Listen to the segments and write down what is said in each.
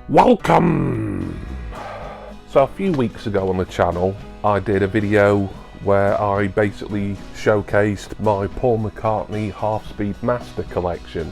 Welcome! So a few weeks ago on the channel I did a video where I basically showcased my Paul McCartney half-speed master collection.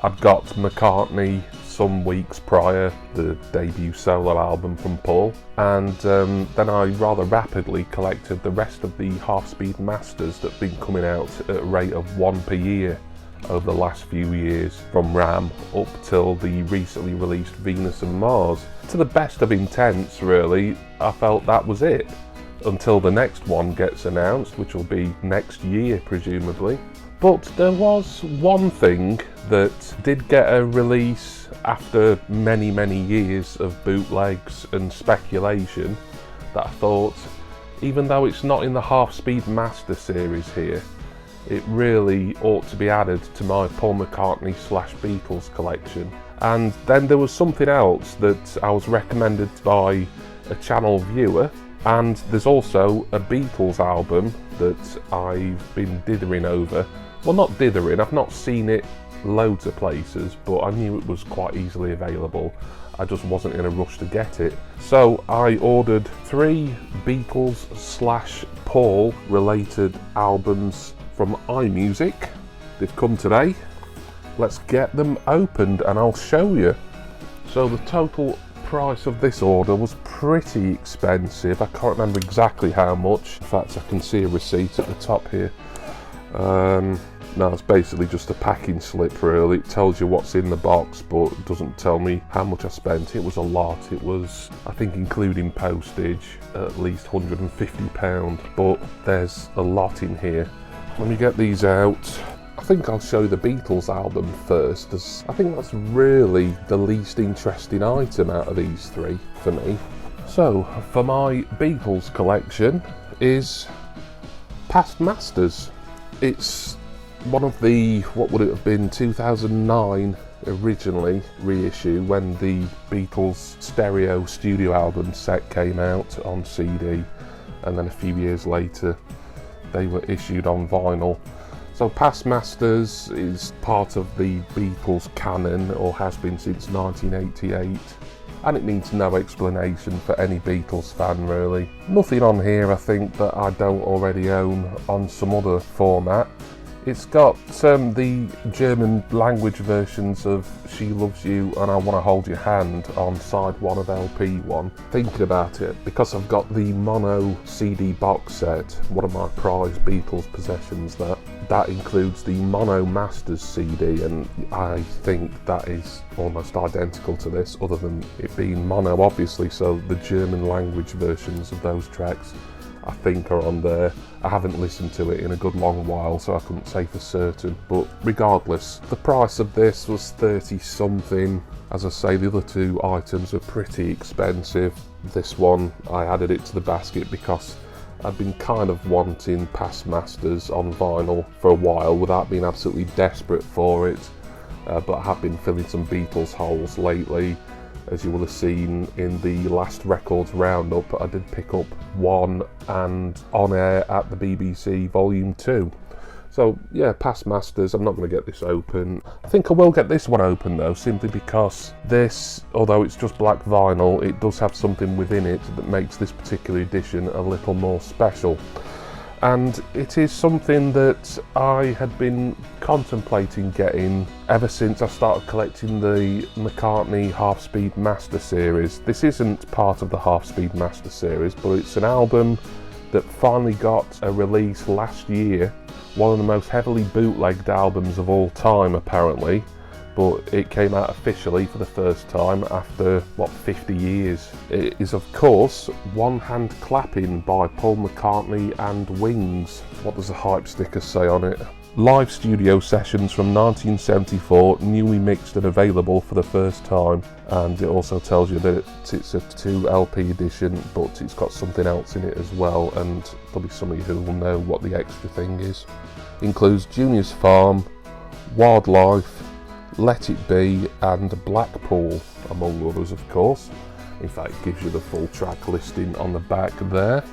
I'd got McCartney some weeks prior, the debut solo album from Paul, and then I rather rapidly collected the rest of the half-speed masters that have been coming out at a rate of one per year over the last few years, from Ram up till the recently released Venus and Mars. To the best of intents, really, I felt that was it, until the next one gets announced, which will be next year presumably. But there was one thing that did get a release after many years of bootlegs and speculation that I thought, even though it's not in the half-speed master series here, it really ought to be added to my Paul McCartney / Beatles collection. And then there was something else that I was recommended by a channel viewer, and there's also a Beatles album that I've been dithering over. Well, not dithering, I've not seen it loads of places, but I knew it was quite easily available. I just wasn't in a rush to get it. So I ordered 3 Beatles / Paul related albums from iMusic. They've come today. Let's get them opened and I'll show you. So the total price of this order was pretty expensive. I can't remember exactly how much. In fact, I can see a receipt at the top here. No, it's basically just a packing slip really. It tells you what's in the box, but it doesn't tell me how much I spent. It was a lot. It was, I think including postage, at least £150, but there's a lot in here. Let me get these out. I think I'll show you the Beatles album first, as I think that's really the least interesting item out of these 3 for me. So, for my Beatles collection is Past Masters. It's one of the, what would it have been, 2009 originally reissue, when the Beatles stereo studio album set came out on CD, and then a few years later they were issued on vinyl. So Past Masters is part of the Beatles canon, or has been since 1988, and it needs no explanation for any Beatles fan really. Nothing on here I think that I don't already own on some other format. It's got the German language versions of She Loves You and I Want to Hold Your Hand on side 1 of LP 1. Thinking about it, because I've got the mono CD box set, one of my prized Beatles possessions, that includes the mono masters CD, and I think that is almost identical to this, other than it being mono obviously, so the German language versions of those tracks I think are on there. I haven't listened to it in a good long while, so I couldn't say for certain, but regardless, the price of this was 30 something. As I say, the other 2 items are pretty expensive. This one, I added it to the basket because I've been kind of wanting Past Masters on vinyl for a while without being absolutely desperate for it, but I have been filling some Beatles holes lately. As you will have seen in the last records roundup, I did pick up 1 and On Air at the BBC Volume 2. So yeah, Past Masters, I'm not going to get this open. I think I will get this one open though, simply because this, although it's just black vinyl, it does have something within it that makes this particular edition a little more special. And it is something that I had been contemplating getting ever since I started collecting the McCartney Half-Speed Master series. This isn't part of the Half-Speed Master series, but it's an album that finally got a release last year. One of the most heavily bootlegged albums of all time apparently, but it came out officially for the first time after, what, 50 years. It is, of course, One Hand Clapping by Paul McCartney and Wings. What does the hype sticker say on it? Live studio sessions from 1974, newly mixed and available for the first time. And it also tells you that it's a 2 LP edition, but it's got something else in it as well, and probably some of you who will know what the extra thing is. Includes Junior's Farm, Wildlife, Let It Be and Blackpool, among others of course. In fact, it gives you the full track listing on the back there.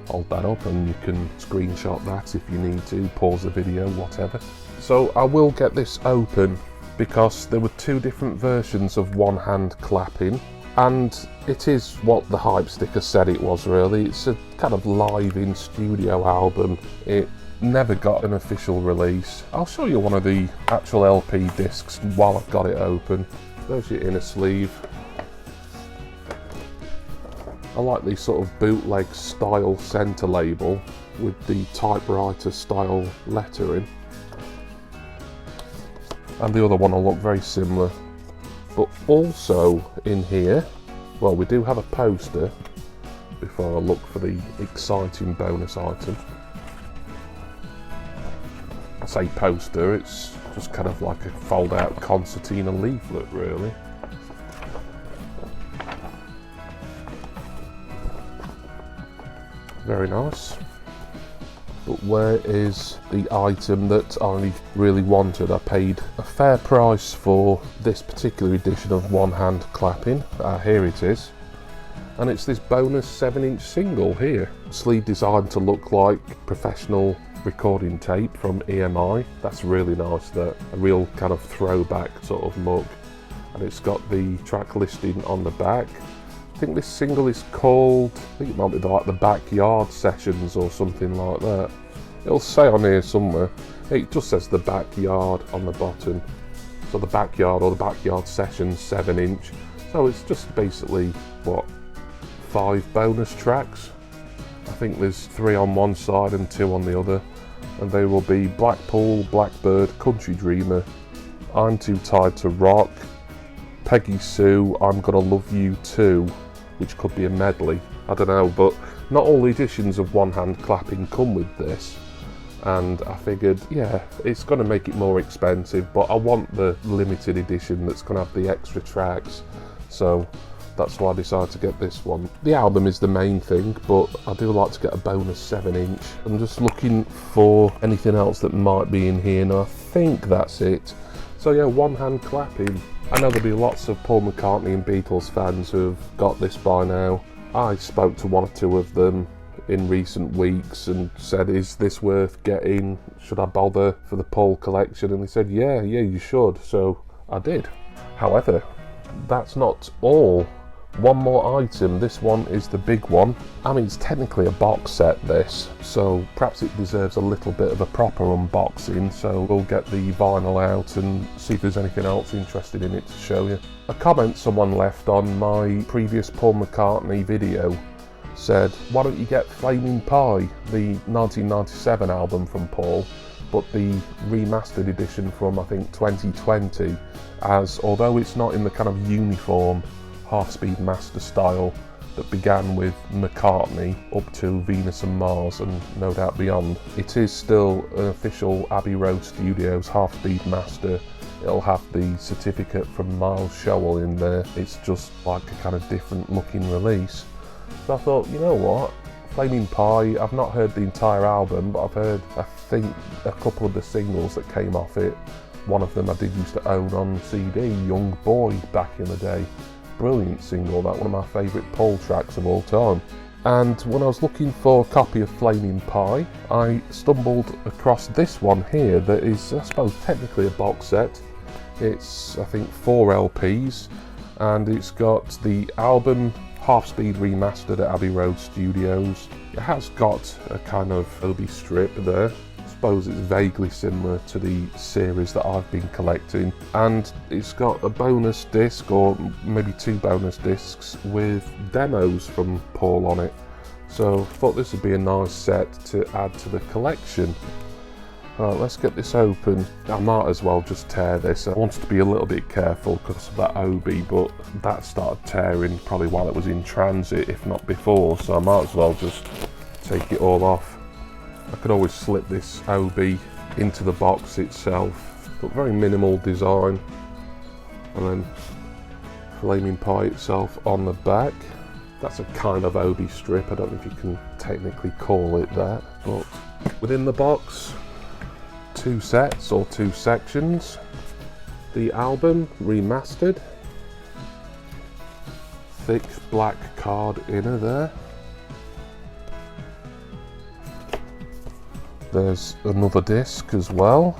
Hold that up and you can screenshot that if you need to, pause the video, whatever. So I will get this open because there were two different versions of one hand clapping, and it is what the hype sticker said it was really. It's a kind of live in studio album. It never got an official release. I'll show you one of the actual LP discs while I've got it open. There's your inner sleeve. I like the sort of bootleg style centre label with the typewriter style lettering. And the other one will look very similar. But also in here, well, we do have a poster before I look for the exciting bonus item. I say poster, it's just kind of like a fold out concertina leaflet really. Very nice. But where is the item that I really wanted? I paid a fair price for this particular edition of One Hand Clapping. Here it is. And it's this bonus 7-inch single here. Sleeve designed to look like professional recording tape from EMI. That's really nice, that a real kind of throwback sort of look. And it's got the track listing on the back. I think this single is called, I think it might be like the Backyard Sessions or something like that. It'll say on here somewhere. It just says the Backyard on the bottom. So the Backyard or the Backyard Sessions 7-inch. So it's just basically, what, 5 bonus tracks? I think there's 3 on one side and 2 on the other. And they will be Blackpool, Blackbird, Country Dreamer, I'm Too Tired to Rock, Peggy Sue, I'm Gonna Love You Too, which could be a medley, I don't know, but not all the editions of One Hand Clapping come with this, and I figured, yeah, it's going to make it more expensive, but I want the limited edition that's going to have the extra tracks, so that's why I decided to get this one. The album is the main thing, but I do like to get a bonus 7-inch. I'm just looking for anything else that might be in here, and I think that's it. So yeah, One Hand Clapping. I know there'll be lots of Paul McCartney and Beatles fans who have got this by now. I spoke to 1 or 2 of them in recent weeks and said, is this worth getting? Should I bother for the Paul collection? And they said, yeah, you should. So I did. However, that's not all. One more item. This one is the big one. I mean, it's technically a box set, this, so perhaps it deserves a little bit of a proper unboxing, so we'll get the vinyl out and see if there's anything else interested in it to show you. A comment someone left on my previous Paul McCartney video said, why don't you get Flaming Pie, the 1997 album from Paul, but the remastered edition from, I think, 2020, as although it's not in the kind of uniform half-speed master style that began with McCartney up to Venus and Mars and no doubt beyond, it is still an official Abbey Road Studios half-speed master. It'll have the certificate from Miles Showell in there. It's just like a kind of different looking release. So I thought, you know what, Flaming Pie, I've not heard the entire album, but I've heard, I think, a couple of the singles that came off it. One of them I did used to own on CD, Young Boy, back in the day. Brilliant single, that, one of my favourite Paul tracks of all time. And when I was looking for a copy of Flaming Pie, I stumbled across this one here that is, I suppose, technically a box set. It's, I think, 4 LPs, and it's got the album half-speed remastered at Abbey Road Studios. It has got a kind of Obi strip there. I suppose it's vaguely similar to the series that I've been collecting, and it's got a bonus disc, or maybe 2 bonus discs with demos from Paul on it. So I thought this would be a nice set to add to the collection. Right, let's get this open. I might as well just tear this. I wanted to be a little bit careful because of that Obi, but that started tearing probably while it was in transit, if not before, so I might as well just take it all off. I could always slip this Obi into the box itself, but very minimal design. And then Flaming Pie itself on the back. That's a kind of Obi strip, I don't know if you can technically call it that, but within the box, 2 sets or 2 sections. The album remastered, thick black card inner there. There's another disc as well.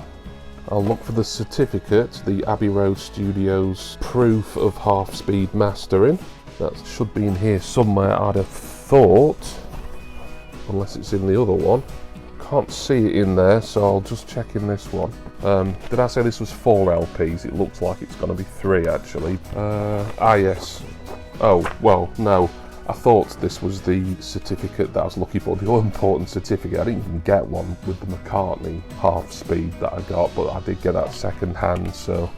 I'll look for the certificate, the Abbey Road Studios proof of half-speed mastering. That should be in here somewhere, I'd have thought, unless it's in the other one. Can't see it in there, so I'll just check in this one. Did I say this was 4 LPs? It looks like it's going to be 3 actually. Yes. Oh, well, no. I thought this was the certificate that I was looking for, the all-important certificate. I didn't even get one with the McCartney half-speed that I got, but I did get that second-hand, so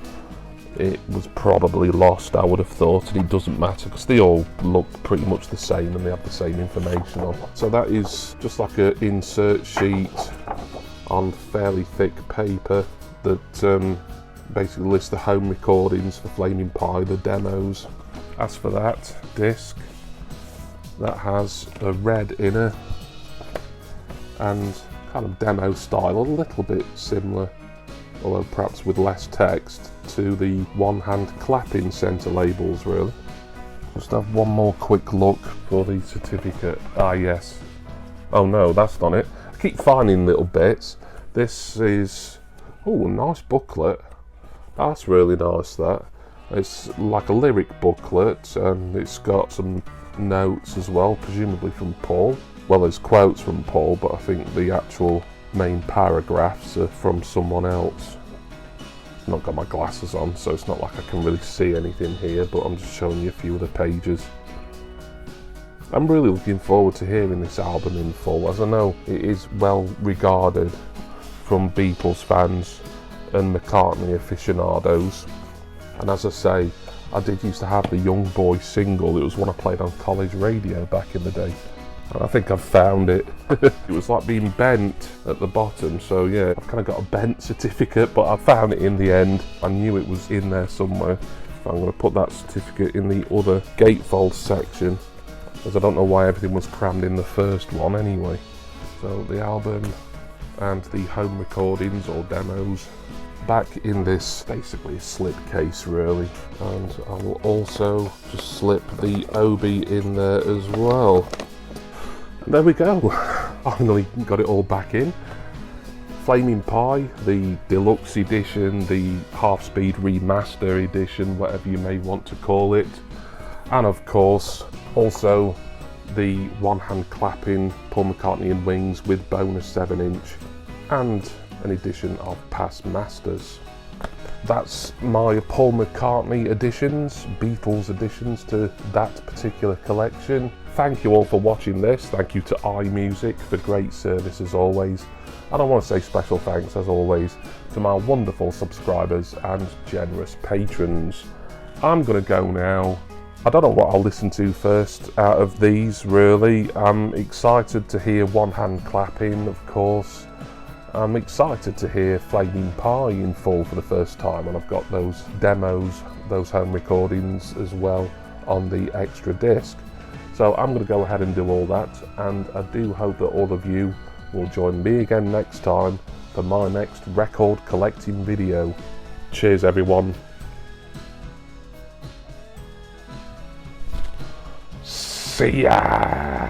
it was probably lost, I would have thought, and it doesn't matter because they all look pretty much the same and they have the same information on. So that is just like an insert sheet on fairly thick paper that basically lists the home recordings for Flaming Pie, the demos. As for that disc, that has a red inner and kind of demo style, a little bit similar, although perhaps with less text, to the one-hand clapping centre labels really. Just have one more quick look for the certificate. Yes. Oh no, that's not it. I keep finding little bits. This is, oh, a nice booklet. That's really nice, that. It's like a lyric booklet and it's got some notes as well, presumably from Paul. Well, there's quotes from Paul, but I think the actual main paragraphs are from someone else. I've not got my glasses on, so it's not like I can really see anything here, but I'm just showing you a few of the pages. I'm really looking forward to hearing this album in full, as I know it is well regarded from Beatles fans and McCartney aficionados. And as I say, I did used to have the Young Boy single. It was one I played on college radio back in the day. And I think I've found it. It was like being bent at the bottom, so yeah, I've kind of got a bent certificate, but I found it in the end. I knew it was in there somewhere. I'm going to put that certificate in the other gatefold section, as I don't know why everything was crammed in the first one anyway. So the album and the home recordings or demos back in this basically slip case really, and I will also just slip the Obi in there as well. And there we go, finally got it all back in. Flaming Pie, the deluxe edition, the half-speed remaster edition, whatever you may want to call it, and of course also the one-hand clapping Paul McCartney and Wings with bonus 7-inch and an edition of past masters. That's my Paul McCartney additions, Beatles additions to that particular collection. Thank you all for watching this. Thank you to iMusic for great service as always. And I want to say special thanks as always to my wonderful subscribers and generous patrons. I'm going to go now. I don't know what I'll listen to first out of these really. I'm excited to hear One Hand Clapping, of course. I'm excited to hear Flaming Pie in full for the first time, and I've got those demos, those home recordings as well on the extra disc. So I'm going to go ahead and do all that, and I do hope that all of you will join me again next time for my next record collecting video. Cheers everyone. See ya!